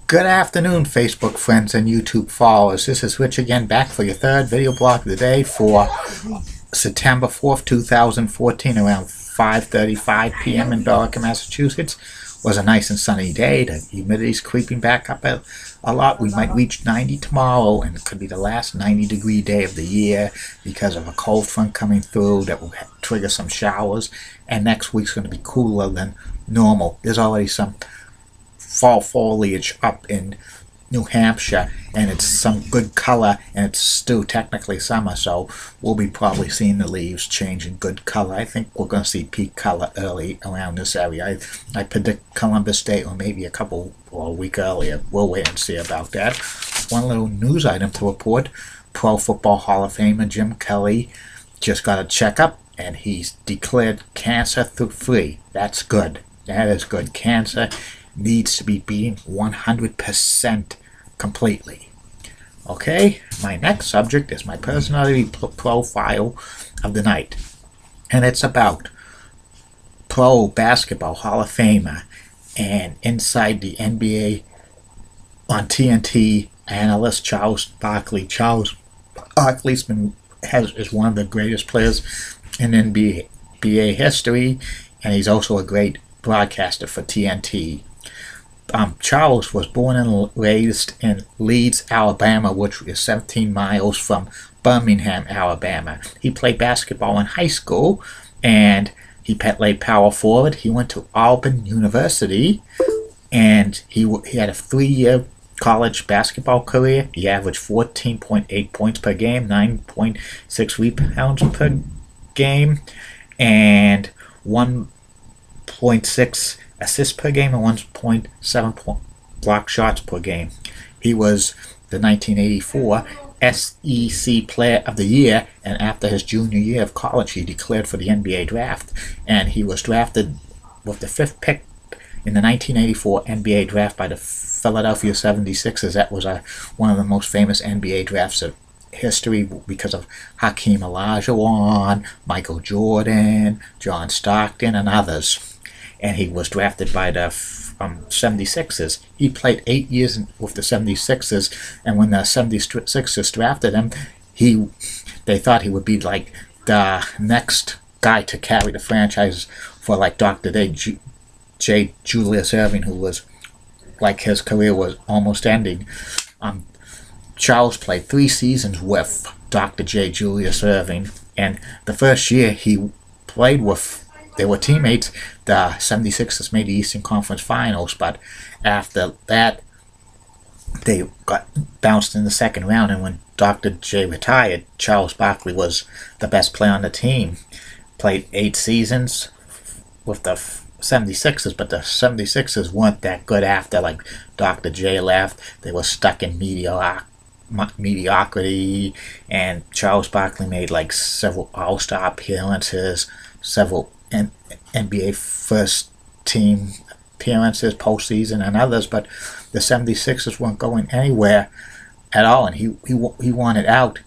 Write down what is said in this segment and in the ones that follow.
Good afternoon, Facebook friends and YouTube followers. This is Rich again, back for your third video blog of the day for September 4th, 2014, around 5:35 p.m. in Barkely, Massachusetts. Was a nice and sunny day. The humidity's creeping back up a lot. We might reach 90 tomorrow, and it could be the last 90-degree day of the year because of a cold front coming through that will trigger some showers. And next week's going to be cooler than normal. There's already some fall foliage up in New Hampshire, and it's some good color, and it's still technically summer, so we'll be probably seeing the leaves change in good color. I think we're going to see peak color early around this area. I predict Columbus Day, or maybe a week earlier. We'll wait and see about that. One little news item to report: Pro Football Hall of Famer Jim Kelly just got a checkup, and he's declared cancer-free. That's good. That is good. Cancer needs to be beaten 100% completely. Okay, my next subject is my personality profile of the night, and it's about Pro Basketball Hall of Famer and inside the NBA on TNT analyst Charles Barkley. Charles Barkley's is one of the greatest players in NBA history, and he's also a great broadcaster for TNT. Charles was born and raised in Leeds, Alabama, which is 17 miles from Birmingham, Alabama. He played basketball in high school, and he played power forward. He went to Auburn University, and he had a 3-year college basketball career. He averaged 14.8 points per game, 9.6 rebounds per game, and 1.6 assists per game and 1.7 block shots per game. He was the 1984 SEC Player of the Year, and after his junior year of college, he declared for the NBA draft, and he was drafted with the 5th pick in the 1984 NBA draft by the Philadelphia 76ers. That was one of the most famous NBA drafts of history because of Hakeem Olajuwon, Michael Jordan, John Stockton, and others. And he was drafted by the 76ers. He played 8 years with the 76ers, and when the 76ers drafted him, they thought he would be like the next guy to carry the franchise for like Dr. J. Julius Erving, who was like his career was almost ending. Charles played 3 seasons with Dr. J. Julius Erving, and the first year he played with, they were teammates. The 76ers made the Eastern Conference Finals, but after that, they got bounced in the second round, and when Dr. J retired, Charles Barkley was the best player on the team. Played 8 seasons with the 76ers, but the 76ers weren't that good after like Dr. J left. They were stuck in mediocrity, and Charles Barkley made like several All-Star appearances, several NBA first team appearances, postseason, and others, but the 76ers weren't going anywhere at all, and he wanted out.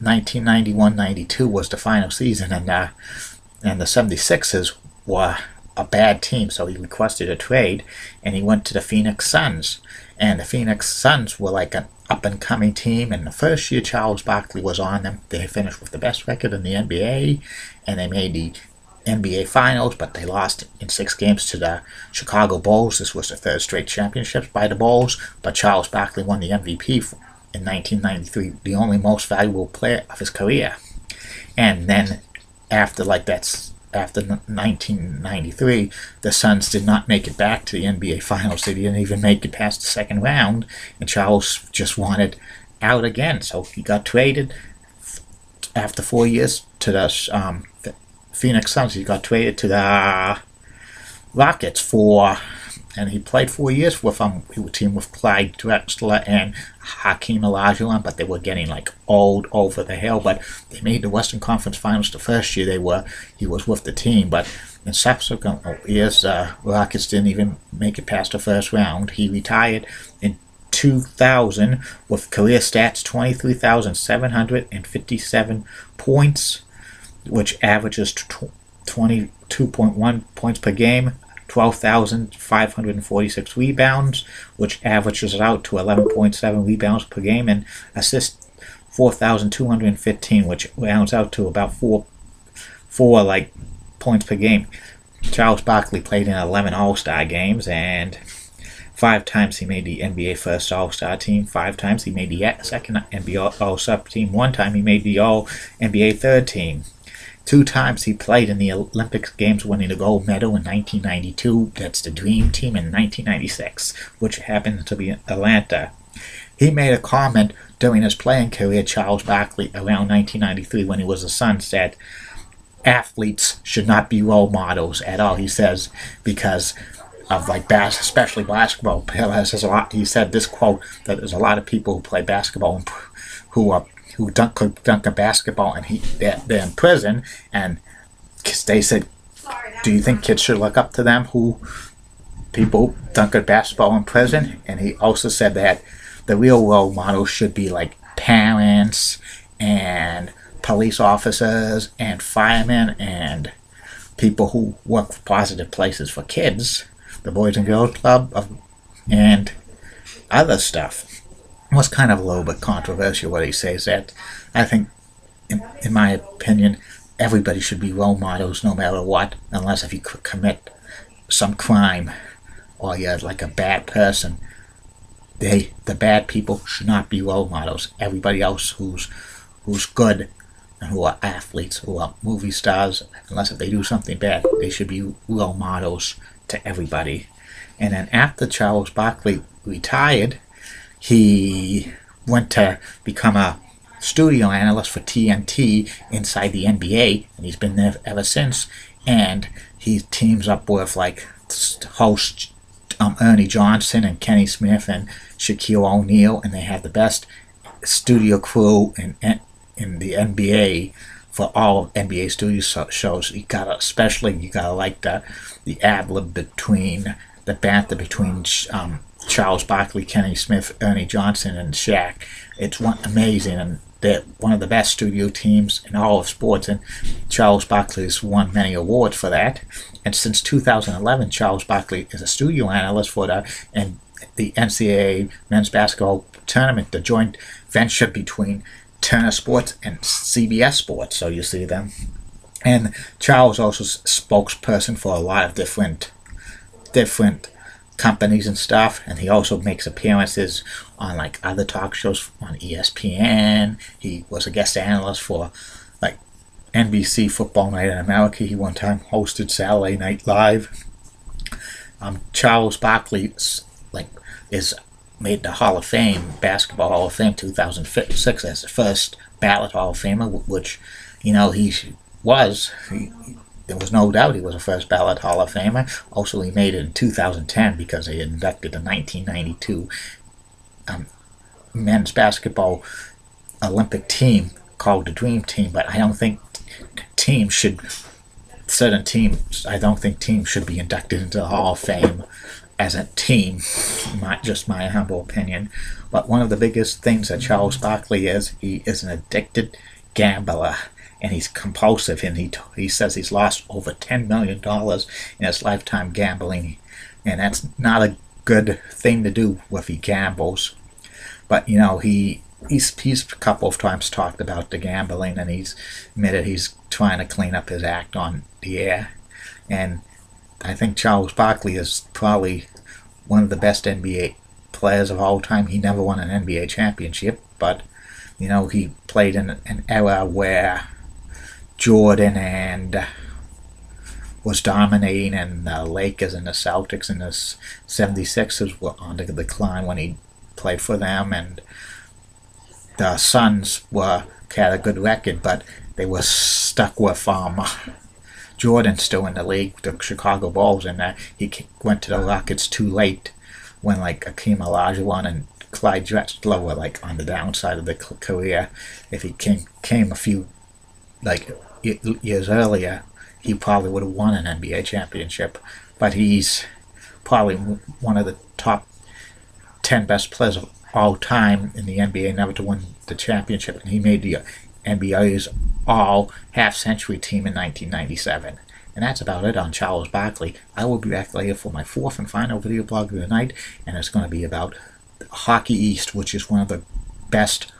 1991-92 was the final season, and the 76ers were a bad team, so he requested a trade, and he went to the Phoenix Suns, and the Phoenix Suns were like an up-and-coming team, and the first year Charles Barkley was on them, they finished with the best record in the NBA, and they made the NBA Finals, but they lost in 6 games to the Chicago Bulls. This was the 3rd straight championship by the Bulls, but Charles Barkley won the MVP in 1993, the only most valuable player of his career. And then after 1993, the Suns did not make it back to the NBA Finals. They didn't even make it past the second round, and Charles just wanted out again, so he got traded after 4 years to the Phoenix Suns. He got traded to the Rockets and he played 4 years with them. He was a team with Clyde Drexler and Hakeem Olajuwon, but they were getting like old over the hill. But they made the Western Conference Finals the first year he was with the team. But in subsequent years, Rockets didn't even make it past the first round. He retired in 2000 with career stats 23,757 points, which averages 22.1 points per game, 12,546 rebounds, which averages out to 11.7 rebounds per game, and assists 4,215, which rounds out to about four like points per game. Charles Barkley played in 11 All-Star games, and 5 times he made the NBA First All-Star Team. 5 times he made the second NBA All-Star Team. 1 time he made the All-NBA Third Team. 2 times he played in the Olympic Games, winning the gold medal in 1992. That's the Dream Team in 1996, which happened to be in Atlanta. He made a comment during his playing career, Charles Barkley, around 1993 when he was a son, said, athletes should not be role models at all, he says, because of like especially basketball players. He said this quote, that there's a lot of people who play basketball who dunk a basketball, and they're in prison, and they said, do you think kids should look up to them who people dunk a basketball in prison? And he also said that the real role models should be like parents and police officers and firemen and people who work for positive places for kids, the Boys and Girls Club, and other stuff. It was kind of a little bit controversial what he says. That I think, in my opinion, everybody should be role models no matter what, unless if you commit some crime or you're like a bad person. The bad people should not be role models. Everybody else who's good and who are athletes, who are movie stars, unless if they do something bad, they should be role models to everybody. And then after Charles Barkley retired, he went to become a studio analyst for TNT inside the NBA, and he's been there ever since. And he teams up with like host Ernie Johnson and Kenny Smith and Shaquille O'Neal, and they have the best studio crew in the NBA for all NBA studio shows. You gotta like the ad lib between the banter between Charles Barkley, Kenny Smith, Ernie Johnson, and Shaq. It's amazing, and they're one of the best studio teams in all of sports, and Charles Barkley has won many awards for that. And since 2011, Charles Barkley is a studio analyst for the NCAA men's basketball tournament, the joint venture between Turner Sports and CBS Sports, so you see them. And Charles also spokesperson for a lot of different companies and stuff, and he also makes appearances on like other talk shows on ESPN. He was a guest analyst for like NBC Football Night in America. He one time hosted Saturday Night Live. Charles Barkley is made the Hall of Fame, Basketball Hall of Fame 2006 as the first ballot Hall of Famer, which, there was no doubt he was a first ballot Hall of Famer. Also, he made it in 2010 because they inducted the 1992 men's basketball Olympic team called the Dream Team, but I don't think teams should be inducted into the Hall of Fame as a team, just my humble opinion. But one of the biggest things that Charles Barkley is, he is an addicted gambler, and he's compulsive, and he says he's lost over $10 million in his lifetime gambling, and that's not a good thing to do if he gambles. But he's a couple of times talked about the gambling, and he's admitted he's trying to clean up his act on the air. And I think Charles Barkley is probably one of the best NBA players of all time. He never won an NBA championship, but he played in an era where Jordan and was dominating, and the Lakers and the Celtics and the 76ers were on the decline when he played for them, and the Suns had a good record, but they were stuck with Jordan still in the league, the Chicago Bulls, and he went to the Rockets too late when like Akeem Olajuwon and Clyde Drexler were like on the downside of their career. If he came a few years earlier, he probably would have won an NBA championship. But he's probably one of the top 10 best players of all time in the NBA never to win the championship, and he made the NBA's all half-century team in 1997. And that's about it on Charles Barkley. I will be back later for my fourth and final video blog of the night, and it's going to be about Hockey East, which is one of the best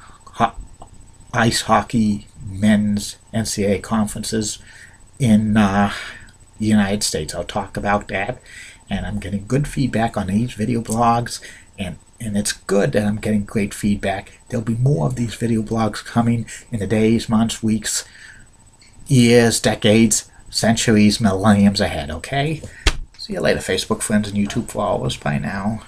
ice hockey men's NCAA conferences in the United States. I'll talk about that, and I'm getting good feedback on these video blogs, and it's good that I'm getting great feedback. There'll be more of these video blogs coming in the days, months, weeks, years, decades, centuries, millenniums ahead, okay? See you later, Facebook friends and YouTube followers. Bye now.